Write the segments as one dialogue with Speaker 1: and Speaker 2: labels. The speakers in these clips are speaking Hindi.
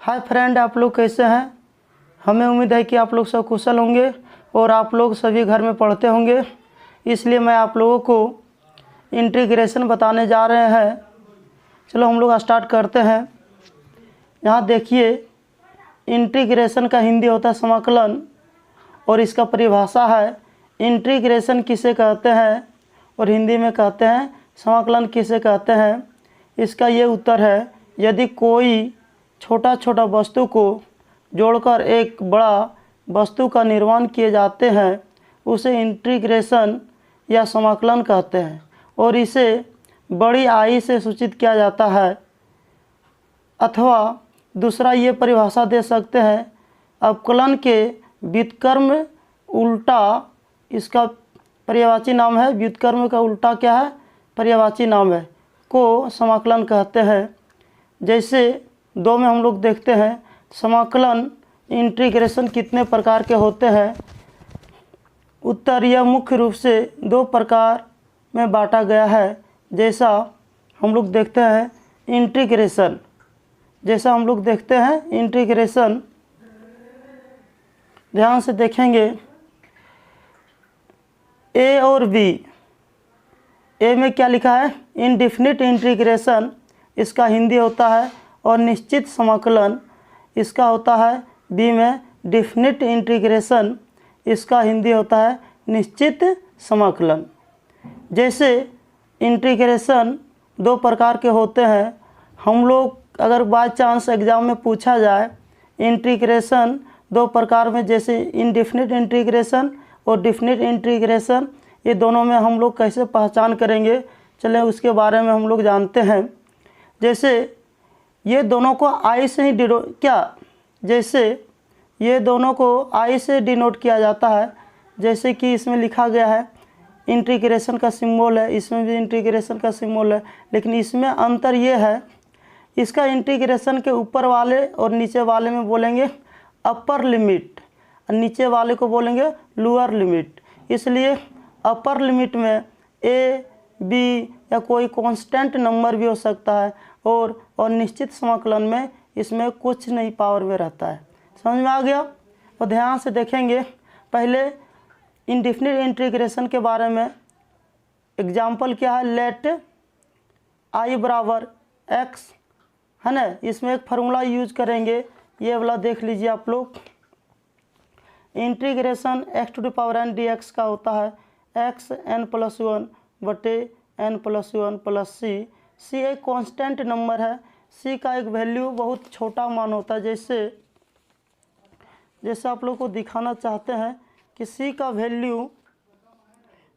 Speaker 1: हाय फ्रेंड, आप लोग कैसे हैं। हमें उम्मीद है कि आप लोग सब कुशल होंगे और आप लोग सभी घर में पढ़ते होंगे। इसलिए मैं आप लोगों को इंटीग्रेशन बताने जा रहे हैं। चलो हम लोग स्टार्ट करते हैं। यहाँ देखिए, इंटीग्रेशन का हिंदी होता है समाकलन और इसका परिभाषा है इंटीग्रेशन किसे कहते हैं और हिंदी में कहते हैं समाकलन किसे कहते हैं। इसका ये उत्तर है, यदि कोई छोटा छोटा वस्तु को जोड़कर एक बड़ा वस्तु का निर्माण किए जाते हैं उसे इंटीग्रेशन या समाकलन कहते हैं और इसे बड़ी आई से सूचित किया जाता है। अथवा दूसरा ये परिभाषा दे सकते हैं, अवकलन के व्युत्क्रम उल्टा, इसका पर्यायवाची नाम है, व्युत्क्रम का उल्टा क्या है, पर्यायवाची नाम है, को समाकलन कहते हैं। जैसे दो में हम लोग देखते हैं समाकलन इंटीग्रेशन कितने प्रकार के होते हैं। उत्तर यह मुख्य रूप से दो प्रकार में बांटा गया है। जैसा हम लोग देखते हैं इंटीग्रेशन, ध्यान से देखेंगे ए और बी। ए में क्या लिखा है, इनडिफिनिट इंटीग्रेशन, इसका हिंदी होता है और निश्चित समाकलन, इसका होता है। बी में डिफिनिट इंटीग्रेशन, इसका हिंदी होता है निश्चित समाकलन। जैसे इंटीग्रेशन दो प्रकार के होते हैं। हम लोग अगर बाय चांस एग्ज़ाम में पूछा जाए इंटीग्रेशन दो प्रकार में, जैसे इनडिफिनिट इंटीग्रेशन और डिफिनिट इंटीग्रेशन, ये दोनों में हम लोग कैसे पहचान करेंगे, चलें उसके बारे में हम लोग जानते हैं। जैसे ये दोनों को आई से ही ये दोनों को आई से डिनोट किया जाता है। जैसे कि इसमें लिखा गया है इंटीग्रेशन का सिंबल है, इसमें भी इंटीग्रेशन का सिंबल है, लेकिन इसमें अंतर ये है, इसका इंटीग्रेशन के ऊपर वाले और नीचे वाले में बोलेंगे अपर लिमिट, नीचे वाले को बोलेंगे लोअर लिमिट। इसलिए अपर लिमिट में ए बी या कोई कांस्टेंट नंबर भी हो सकता है और निश्चित समाकलन में इसमें कुछ नहीं पावर में रहता है। समझ में आ गया। और ध्यान से देखेंगे, पहले इंडिफिनिट इंटीग्रेशन के बारे में एग्जाम्पल क्या है, लेट आई बराबर एक्स है ना। इसमें एक फार्मूला यूज करेंगे, ये वाला देख लीजिए आप लोग। Integration X to the power N D X का होता है एक्स एन प्लस वन बटे N plus one plus C. C एक कांस्टेंट नंबर है, सी का एक वैल्यू बहुत छोटा मान होता है। जैसे आप लोग को दिखाना चाहते हैं कि सी का वैल्यू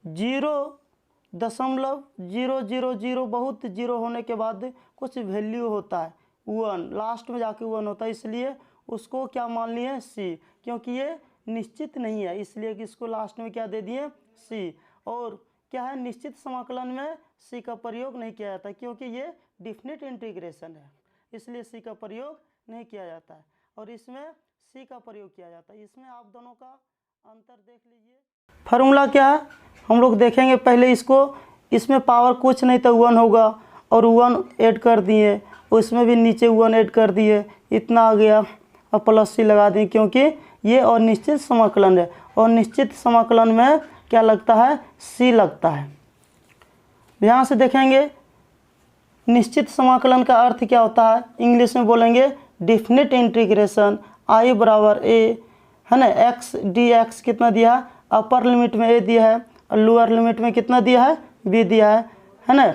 Speaker 1: 0.000 बहुत जीरो होने के बाद कुछ वैल्यू होता है 1, लास्ट में जाके 1 होता है, इसलिए उसको क्या मान लिए सी, क्योंकि ये निश्चित नहीं है इसलिए कि इसको लास्ट में क्या दे दिए सी। और क्या है, निश्चित समाकलन में सी का प्रयोग नहीं किया जाता क्योंकि ये डिफिनिट इंटीग्रेशन है, इसलिए सी का प्रयोग नहीं किया जाता है और इसमें सी का प्रयोग किया जाता है। इसमें आप दोनों का अंतर देख लीजिए। फार्मूला क्या है हम लोग देखेंगे। पहले इसमें पावर कुछ नहीं तो 1 होगा और 1 ऐड कर दिए, उसमें भी नीचे 1 ऐड कर दिए, इतना आ गया और प्लस सी लगा दें क्योंकि ये अनिश्चित समाकलन है और निश्चित समाकलन में क्या लगता है, सी लगता है। ध्यान से देखेंगे निश्चित समाकलन का अर्थ क्या होता है, इंग्लिश में बोलेंगे डिफिनिट इंटीग्रेशन आई बराबर ए है ना, एक्स डी एक्स कितना दिया है, अपर लिमिट में ए दिया है और लोअर लिमिट में कितना दिया है, बी दिया है ना।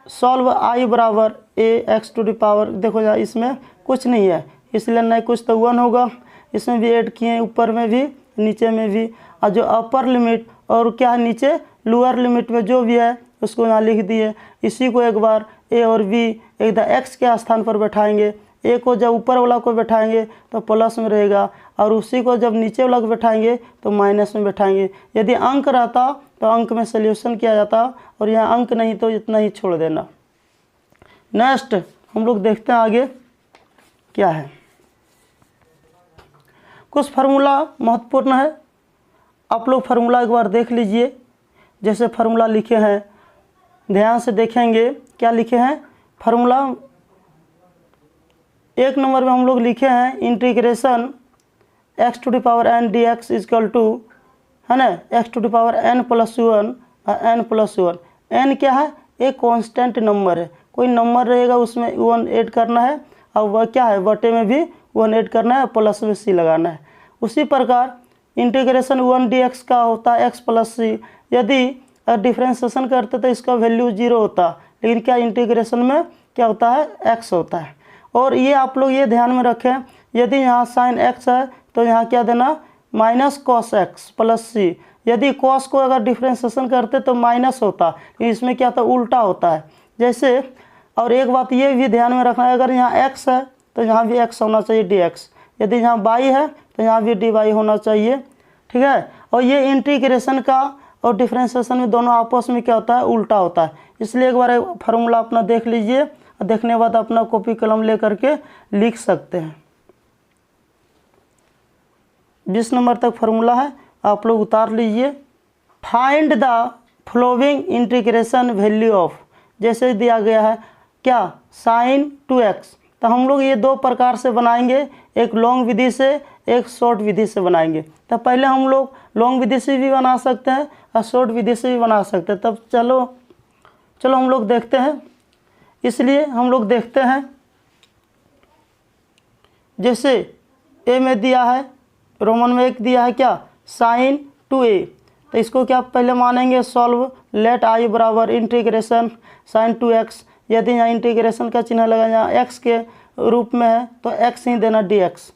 Speaker 1: सॉल्व आई बराबर ए एक्स टू द पावर, देखो यार इसमें कुछ नहीं है इसलिए नहीं कुछ तो 1 होगा, इसमें भी ऐड किए, ऊपर में भी नीचे में भी, और जो अपर लिमिट और क्या है नीचे लोअर लिमिट में जो भी है उसको यहाँ लिख दिए। इसी को एक बार ए और बी एक एक्स के स्थान पर बैठाएंगे, ए को जब ऊपर वाला को बैठाएंगे तो प्लस में रहेगा और उसी को जब नीचे वाला को बैठाएंगे तो माइनस में बैठाएंगे। यदि अंक रहता तो अंक में सोल्यूशन किया जाता और यहाँ अंक नहीं तो इतना ही छोड़ देना। नेक्स्ट हम लोग देखते हैं आगे क्या है। कुछ फार्मूला महत्वपूर्ण है, आप लोग फार्मूला एक बार देख लीजिए। जैसे फार्मूला लिखे हैं, ध्यान से देखेंगे क्या लिखे हैं फार्मूला। 1 नंबर में हम लोग लिखे हैं integration x to the power n dx is equal to, है ना, x to the power n plus 1 n plus 1। n क्या है, एक कांस्टेंट नंबर है, कोई नंबर रहेगा उसमें 1 ऐड करना है, और वह क्या है बटे में भी 1 ऐड करना है, प्लस में c लगाना है। उसी प्रकार इंटीग्रेशन 1 dx का होता है x प्लस c। यदि डिफ्रेंशिएशन करते तो इसका वैल्यू 0 होता, लेकिन क्या इंटीग्रेशन में क्या होता है, x होता है। और ये आप लोग ये ध्यान में रखें, यदि यहाँ साइन x है तो यहाँ क्या देना, माइनस कॉस एक्स प्लस सी। यदि कॉस को अगर डिफ्रेंशिएशन करते तो माइनस होता, इसमें क्या होता है, उल्टा होता है। जैसे, और एक बात ये भी ध्यान में रखना है, अगर यहाँ x है तो यहाँ भी x होना चाहिए dx, यदि यहाँ y है तो यहाँ भी dy होना चाहिए, ठीक है। और ये इंटीग्रेशन का और डिफ्रेंशिएशन में दोनों आपस में क्या होता है, उल्टा होता है। इसलिए एक बार फार्मूला अपना देख लीजिए, और देखने के बाद अपना कॉपी कलम ले करके लिख सकते हैं। 20 नंबर तक फार्मूला है, आप लोग उतार लीजिए। Find the flowing integration value of, जैसे दिया गया है क्या, साइन 2x। तो हम लोग ये 2 प्रकार से बनाएंगे, एक लॉन्ग विधि से, एक शॉर्ट विधि से बनाएंगे। तो पहले हम लोग लॉन्ग विधि से भी बना सकते हैं और शॉर्ट विधि से भी बना सकते हैं। तब चलो हम लोग देखते हैं। इसलिए हम लोग देखते हैं, जैसे ए में दिया है, रोमन में एक दिया है क्या, साइन 2a। तो इसको क्या पहले मानेंगे, सॉल्व लेट आई बराबर इंटीग्रेशन साइन 2x। यदि यहाँ इंटीग्रेशन का चिन्ह लगा, यहाँ x के रूप में है तो x ही देना dx।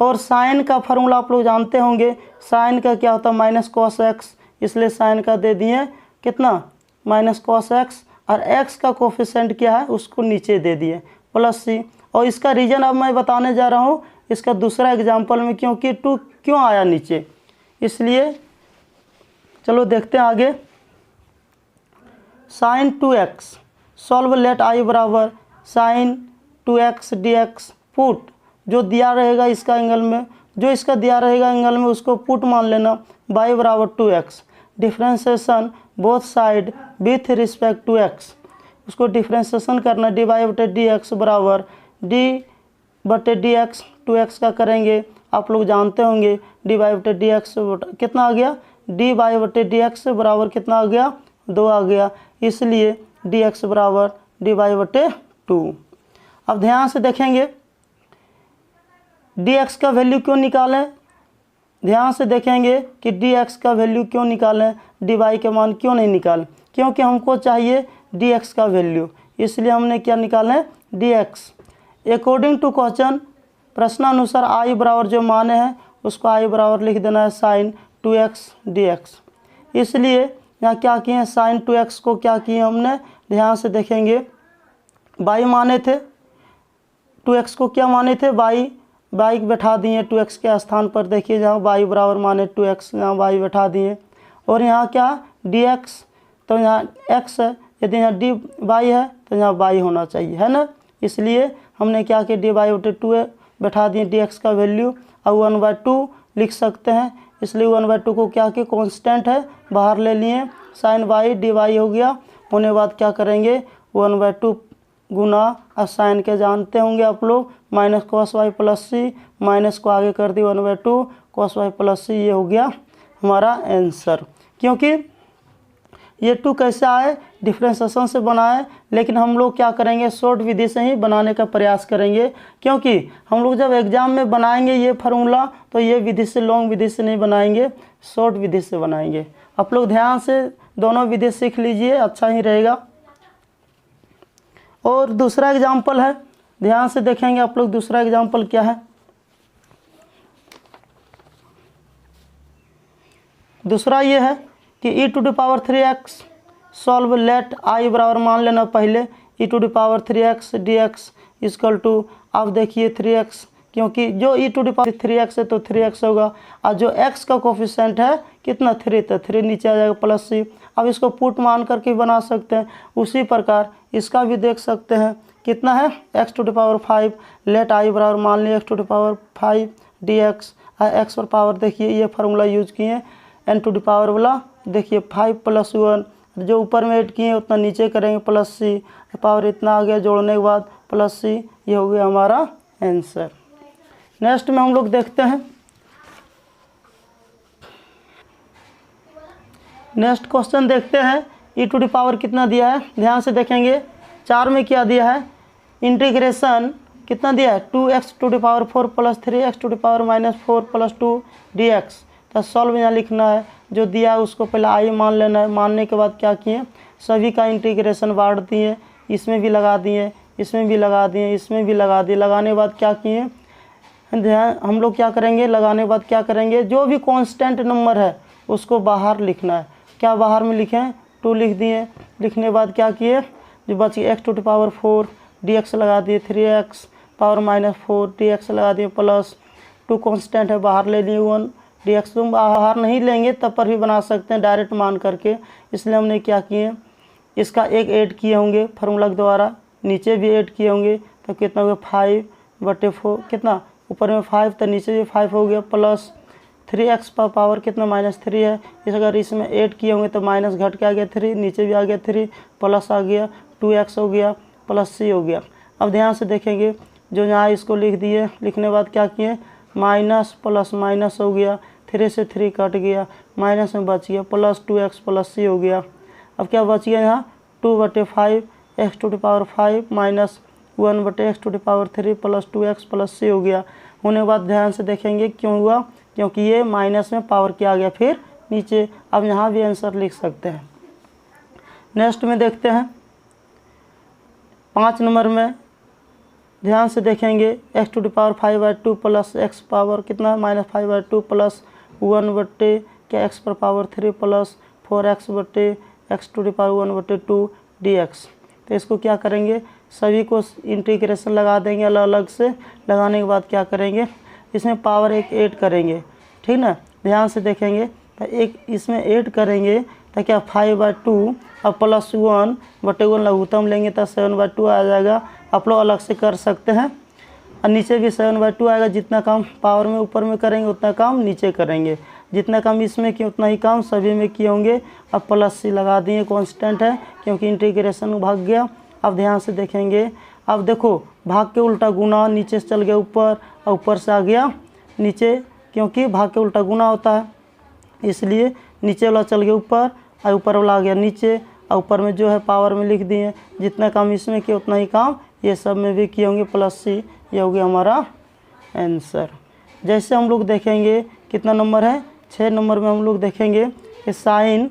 Speaker 1: और साइन का फार्मूला आप लोग जानते होंगे, साइन का क्या होता है, माइनस कॉस x, इसलिए साइन का दे दिए कितना, माइनस कॉस x। और x का कोफिशिएंट क्या है, उसको नीचे दे दिए प्लस c। और इसका रीजन अब मैं बताने जा रहा हूँ इसका दूसरा एग्जाम्पल में, क्योंकि 2 क्यों आया नीचे, इसलिए चलो देखते हैं आगे। Sign 2x, solve let I बराबर साइन 2x dx। पुट, जो दिया रहेगा इसका एंगल में, जो इसका दिया रहेगा एंगल में उसको पुट मान लेना, y बराबर 2x। Differentiation both side with respect to x, उसको डिफ्रेंशिएशन करना, dy बटे dx बराबर d बटे dx, 2x का करेंगे, आप लोग जानते होंगे dy बटे dx कितना आ गया, dy बटे dx बराबर कितना आ गया, 2 आ गया, इसलिए dx बराबर dy बटे 2। अब ध्यान से देखेंगे dx का वैल्यू क्यों निकालें, ध्यान से देखेंगे कि dx का वैल्यू क्यों निकालें, dy के मान क्यों नहीं निकालें, क्योंकि हमको चाहिए dx का वैल्यू, इसलिए हमने क्या निकालें, dx। अकॉर्डिंग टू क्वेश्चन, प्रश्नानुसार आई बराबर जो माने हैं उसको आई बराबर लिख देना है साइन 2x dx। इसलिए यहाँ क्या किए हैं, साइन 2x को क्या किए हमने, ध्यान से देखेंगे, y माने थे, 2x को क्या माने थे, y बैठा दिए 2x के स्थान पर। देखिए जहाँ y बराबर माने 2x, यहाँ y बैठा दिए। और यहाँ क्या dx, तो यहाँ x है, यदि यहाँ dy है तो यहाँ y होना चाहिए, है ना। इसलिए हमने क्या किया, dy बटे 2 बैठा दिए dx का वैल्यू, और 1/2 लिख सकते हैं, इसलिए 1/2 को क्या किया, कांस्टेंट है, बाहर ले लिए, साइन y dy हो गया। होने बाद क्या करेंगे, 1/2 गुना, और साइन के जानते होंगे आप लोग, माइनस कॉस वाई प्लस सी, माइनस को आगे कर दी 1/2 कॉस वाई प्लस सी, ये हो गया हमारा आंसर। क्योंकि ये 2 कैसे आए, डिफ्रेंशिएशन से बनाए, लेकिन हम लोग क्या करेंगे, शॉर्ट विधि से ही बनाने का प्रयास करेंगे, क्योंकि हम लोग जब एग्जाम में बनाएंगे ये फार्मूला तो ये विधि से, लॉन्ग विधि से नहीं बनाएंगे, शॉर्ट विधि से बनाएंगे। आप लोग ध्यान से दोनों विधि सीख लीजिए, अच्छा ही रहेगा। और दूसरा एग्जाम्पल है, ध्यान से देखेंगे आप लोग, दूसरा एग्जाम्पल क्या है, दूसरा ये है कि e to the power 3x, solve let I बराबर मान लेना पहले e to the power 3x dx equal to, आप देखिए 3x, क्योंकि जो e to the power 3x है तो 3x होगा, और जो x का कोफिशिएंट है कितना 3, तो 3 नीचे आ जाएगा प्लस c। अब इसको पुट मान करके बना सकते हैं। उसी प्रकार इसका भी देख सकते हैं, कितना है, x to the power 5, let I बराबर मान लिया x to the power 5 dx, x पर पावर देखिए ये फार्मूला यूज किए, n टू द पावर वाला देखिए 5 + 1, जो ऊपर में ऐड किए उतना नीचे करेंगे प्लस c, पावर इतना आ गया, जोड़ने के बाद प्लस c, ये हो गया हमारा आंसर। नेक्स्ट में हम लोग देखते हैं, नेक्स्ट क्वेश्चन देखते हैं। ई टू द पावर कितना दिया है, ध्यान से देखेंगे। 4 में क्या दिया है, इंटीग्रेशन कितना दिया है 2x to the power 4 plus 3x to the power -4 plus 2 dx। तो सॉल्व यहाँ लिखना है, जो दिया है उसको पहले आई मान लेना है। मानने के बाद क्या किए, सभी का इंटीग्रेशन बांट दिए, इसमें भी लगा दिए, इसमें भी लगा दिए, इसमें भी लगा दिए। लगाने के बाद क्या किए, ध्यान हम लोग क्या करेंगे, लगाने के बाद क्या करेंगे, जो भी कांस्टेंट नंबर है उसको बाहर लिखना है। क्या बाहर में लिखें, 2 लिख दिए। लिखने के बाद क्या किए, जो बच गया x to the power 4 dx लगा दिए, 3x पावर -4 dx लगा दिए, प्लस 2 कांस्टेंट है बाहर ले लिए 1 dx। तुम बाहर नहीं लेंगे तब पर भी बना सकते हैं डायरेक्ट मान करके, इसलिए हमने क्या किए, इसका एक ऐड किए होंगे फार्मूला के द्वारा, नीचे भी ऐड किए होंगे। तो कितना हो गया 5/4, कितना ऊपर में 5 तो नीचे भी 5 हो गया, प्लस 3x का पावर कितना -3 है। इस अगर इसमें ऐड किए होंगे तो माइनस घट के आ गया 3, नीचे भी आ गया 3, प्लस आ गया 2x हो गया, प्लस c हो गया। अब ध्यान से देखेंगे, जो यहाँ इसको लिख दिए, लिखने के बाद क्या किए, माइनस प्लस माइनस हो गया, 3 से 3 कट गया, माइनस में बच गया, प्लस 2x प्लस c हो गया। अब क्या बच गया यहाँ 2/5 x to the power 5 minus 1/x to the power 3 plus 2x plus c हो गया। होने के बाद ध्यान से देखेंगे क्यों हुआ, क्योंकि ये माइनस में पावर क्या आ गया फिर नीचे। अब यहाँ भी आंसर लिख सकते हैं। नेक्स्ट में देखते हैं 5 नंबर में, ध्यान से देखेंगे, x to the power 5/2 plus x power कितना -5/2 प्लस 1 क्या x पर power 3 plus 4x to the power 1/2 dx। तो इसको क्या करेंगे, सभी को इंटीग्रेशन लगा देंगे अलग अलग से। लगाने के बाद क्या करेंगे, इसमें पावर एक ऐड करेंगे, ठीक ना। ध्यान से देखेंगे, तो एक इसमें ऐड करेंगे तो क्या 5/2 और प्लस 1/1 लघुत्तम लेंगे तो 7/2 आ जाएगा। आप लोग अलग से कर सकते हैं, और नीचे भी 7/2 आएगा। जितना काम पावर में ऊपर में करेंगे उतना काम नीचे करेंगे, जितना काम इसमें किए उतना ही काम सभी में किए होंगे। अब प्लस c लगा दिए, कांस्टेंट है क्योंकि इंटीग्रेशन भाग गया। अब ध्यान से देखेंगे, अब देखो भाग के उल्टा गुना, नीचे से चल गया ऊपर और ऊपर से आ गया नीचे, क्योंकि भाग के उल्टा गुना होता है, इसलिए नीचे वाला चल गया ऊपर और ऊपर वाला आ गया नीचे। और ऊपर में जो है पावर में लिख दिए, जितना काम इसमें किया उतना ही काम ये सब में भी किए होंगे, प्लस c। ये हो गया हमारा आंसर। जैसे हम लोग देखेंगे कितना नंबर है, 6 नंबर में हम लोग देखेंगे कि sine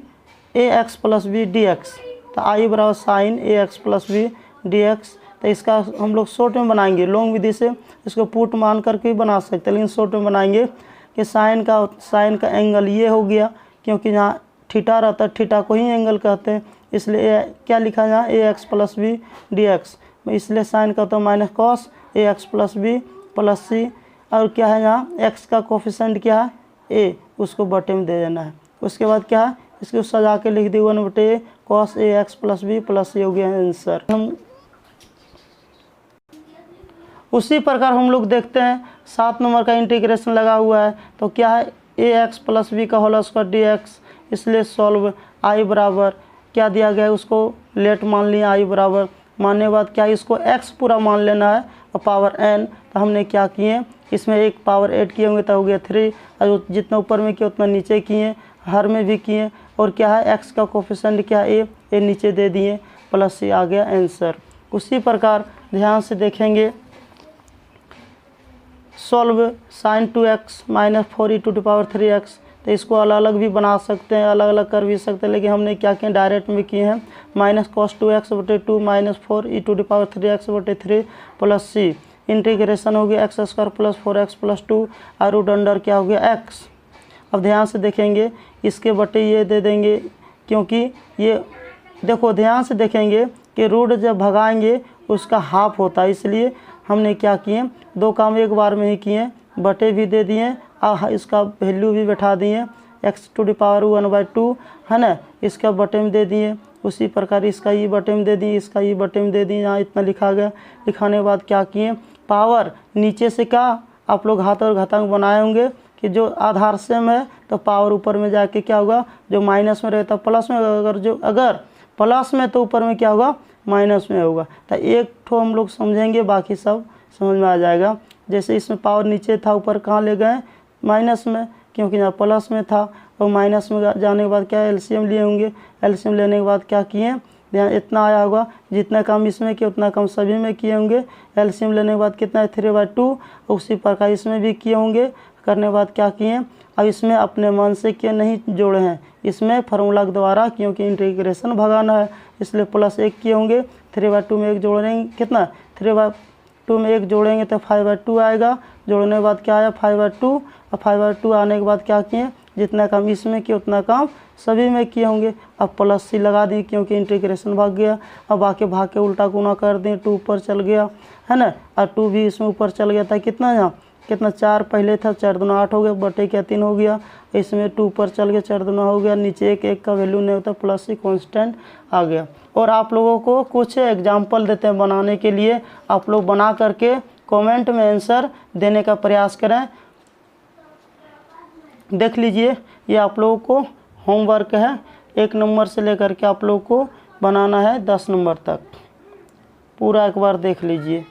Speaker 1: ax plus b dx। तो आई बराबर sine ax plus b dx। तो इसका हम लोग शॉर्ट में बनाएंगे, लॉन्ग विधि से इसको पुट मान करके भी बना सकते हैं, लेकिन शॉर्ट में बनाएंगे कि साइन का एंगल ये हो गया, क्योंकि यहाँ थीटा रहता है, थीटा को ही एंगल कहते हैं, इसलिए क्या लिखा यहाँ ax प्लस b dx। इसलिए साइन का तो minus cos ax plus b plus c। और क्या है यहाँ x का कोफिशिएंट क्या है a, उसको बटे में दे देना है। उसके बाद क्या है, इसको सजा के लिख दी 1/a cos ax plus b plus c हो गया आंसर। हम उसी प्रकार हम लोग देखते हैं 7 नंबर का इंटीग्रेशन लगा हुआ है। तो क्या है ax प्लस b का होल स्क्वायर dx। इसलिए सॉल्व आई बराबर क्या दिया गया है, उसको लेट मान लिया, आई बराबर मानने के बाद क्या इसको x पूरा मान लेना है और पावर n। तो हमने क्या किए, इसमें एक पावर ऐड किए होंगे तो हो गया 3, और जितना ऊपर में किया उतना नीचे किए, हर में भी किए। और क्या है x का कोफिशिएंट क्या है a नीचे दे दिए, प्लस c आ गया आंसर। उसी प्रकार ध्यान से देखेंगे, solve sine 2x minus 4e to the power 3x। तो इसको अलग अलग भी बना सकते हैं, अलग अलग कर भी सकते हैं, लेकिन हमने क्या किया डायरेक्ट में किए हैं, minus cos 2x/2 minus 4e to the power 3x/3 plus c। Integration हो गया x² प्लस 4x प्लस 2 और रूट अंडर क्या हो गया x। अब ध्यान से देखेंगे, इसके बटे ये दे देंगे, क्योंकि ये देखो ध्यान से देखेंगे कि रूट जब भगाएंगे उसका हाफ होता है, इसलिए हमने क्या किए, 2 काम एक बार में ही किए, बटे भी दे दिए और इसका वैल्यू भी बैठा दिए, x टू द पावर 1/2 है ना, इसका बटे में दे दिए। उसी प्रकार इसका ई बटे में दे दिए, इसका ई बटे में दे दिए, यहाँ इतना लिखा गया। लिखाने के बाद क्या किए, पावर नीचे से क्या आप लोग घात और घातांक बनाए होंगे कि जो आधार सेम है तो पावर ऊपर में जाके क्या होगा, जो माइनस में रहता प्लस में, अगर प्लस में तो ऊपर में क्या होगा माइनस में होगा। तो एक ठो हम लोग समझेंगे, बाकी सब समझ में आ जाएगा। जैसे इसमें पावर नीचे था, ऊपर कहाँ ले गए, माइनस में, क्योंकि यहाँ प्लस में था और माइनस में जाने के बाद क्या एलसीएम लिए होंगे। एलसीएम लेने के बाद क्या किए, यहाँ इतना आया होगा, जितना कम इसमें किए उतना कम सभी में किए होंगे। एलसीएम लेने के बाद कितना है 3/2, उसी प्रकार इसमें भी किए होंगे। करने के बाद क्या किए, अब इसमें अपने मन से किए नहीं जोड़े हैं, इसमें फार्मूला के द्वारा, क्योंकि इंटीग्रेशन भगाना है इसलिए +1 किए होंगे। 3/2 में 1 जोड़ेंगे, कितना 3/2 में 1 जोड़ेंगे तो 5/2 आएगा। जोड़ने के बाद क्या आया 5/2, और 5/2 आने के बाद क्या किए, जितना कम इसमें किए उतना कम सभी में किए होंगे। अब +C लगा दिए क्योंकि इंटीग्रेशन भाग गया। अब बाकी भाग के उल्टा गुना कर दें, 2 ऊपर चल गया है ना, और 2 भी इसमें ऊपर चल गया था। कितना यहाँ कितना 4 पहले था, 4 दूना 8 हो गया, बटे क्या 3 हो गया। इसमें 2 ऊपर चल गया, 4 दूना हो गया, नीचे 1 का वैल्यू नहीं होता, +C कांस्टेंट आ गया। और आप लोगों को कुछ एग्जाम्पल देते हैं बनाने के लिए, आप लोग बना करके कमेंट में आंसर देने का प्रयास करें। देख लीजिए, ये आप लोगों को होमवर्क है, 1 नंबर से लेकर के आप लोगों को बनाना है 10 नंबर तक, पूरा एक बार देख लीजिए।